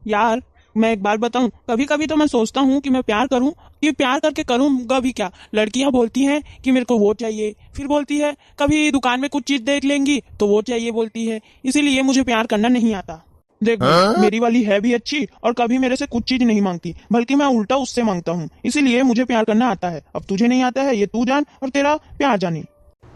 यार मैं एक बात बताऊं, कभी कभी तो मैं सोचता हूँ कि मैं प्यार करूं, कि प्यार करके करूंगा भी क्या। लड़कियां बोलती हैं कि मेरे को वो चाहिए, फिर बोलती है कभी दुकान में कुछ चीज देख लेंगी तो वो चाहिए बोलती है। इसीलिए मुझे प्यार करना नहीं आता। देख भाई, मेरी वाली है भी अच्छी और कभी मेरे से कुछ चीज नहीं मांगती, बल्कि मैं उल्टा उससे मांगता हूँ। इसीलिए मुझे प्यार करना आता है। अब तुझे नहीं आता है, ये तू जान और तेरा प्यार जाने।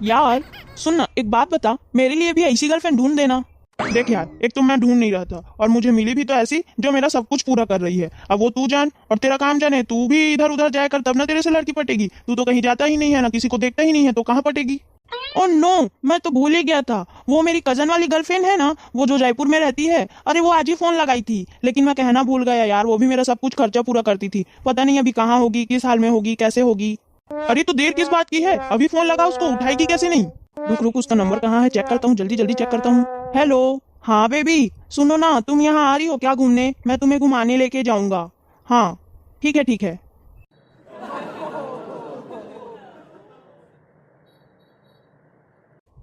यार सुन ना, एक बात बता, मेरे लिए भी ऐसी गर्लफ्रेंड ढूंढ देना। देख यार, एक तो मैं ढूंढ नहीं रहा था और मुझे मिली भी तो ऐसी जो मेरा सब कुछ पूरा कर रही है। अब वो तू जान और तेरा काम जाने। तू भी इधर उधर जाया कर, तब ना तेरे से लड़की पटेगी। तू तो कहीं जाता ही नहीं है, ना किसी को देखता ही नहीं है, तो कहाँ पटेगी। ओ नो, मैं तो भूल ही गया था। वो मेरी कजन वाली गर्लफ्रेंड है ना, वो जो जयपुर में रहती है। अरे वो आज ही फोन लगाई थी, लेकिन मैं कहना भूल गया यार, वो भी मेरा सब कुछ खर्चा पूरा करती थी। पता नहीं अभी कहाँ होगी, किस हाल में होगी, कैसे होगी। अरे तो देर किस बात की है, अभी फोन लगा उसको, उठाएगी कैसे नहीं। रुक रुक, उसका नंबर कहाँ है, चेक करता हूँ, जल्दी जल्दी चेक करता हूँ। हेलो। हाँ बेबी, सुनो ना, तुम यहाँ आ रही हो क्या घूमने? मैं तुम्हें घुमाने लेके जाऊंगा। हाँ ठीक है ठीक है।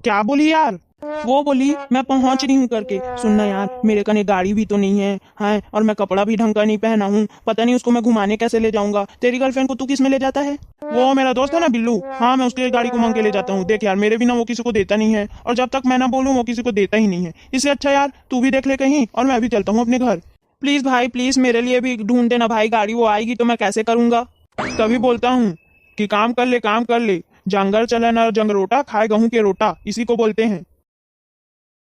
क्या बोली यार? वो बोली मैं पहुंच रही हूँ करके। सुनना यार, मेरे कने गाड़ी भी तो नहीं है, हाँ, और मैं कपड़ा भी ढंग का नहीं पहना हूँ। पता नहीं उसको मैं घुमाने कैसे ले जाऊंगा। तेरी गर्लफ्रेंड को तू किस में ले जाता है? वो मेरा दोस्त है ना बिल्लू, हाँ, मैं उसके गाड़ी को मांग के ले जाता हूँ। देख यार, मेरे बिना वो किसी को देता नहीं है, और जब तक मैं ना बोलूँ वो किसी को देता ही नहीं है। इससे अच्छा यार तू भी देख ले कहीं, और मैं भी चलता हूँ अपने घर। प्लीज भाई प्लीज, मेरे लिए भी ढूंढ देना भाई गाड़ी। वो आएगी तो मैं कैसे करूंगा? तभी बोलता हूँ कि काम कर ले, काम कर ले। जंगल चले ना जंगरोटा, खाए गेहूं के रोटा, इसी को बोलते हैं।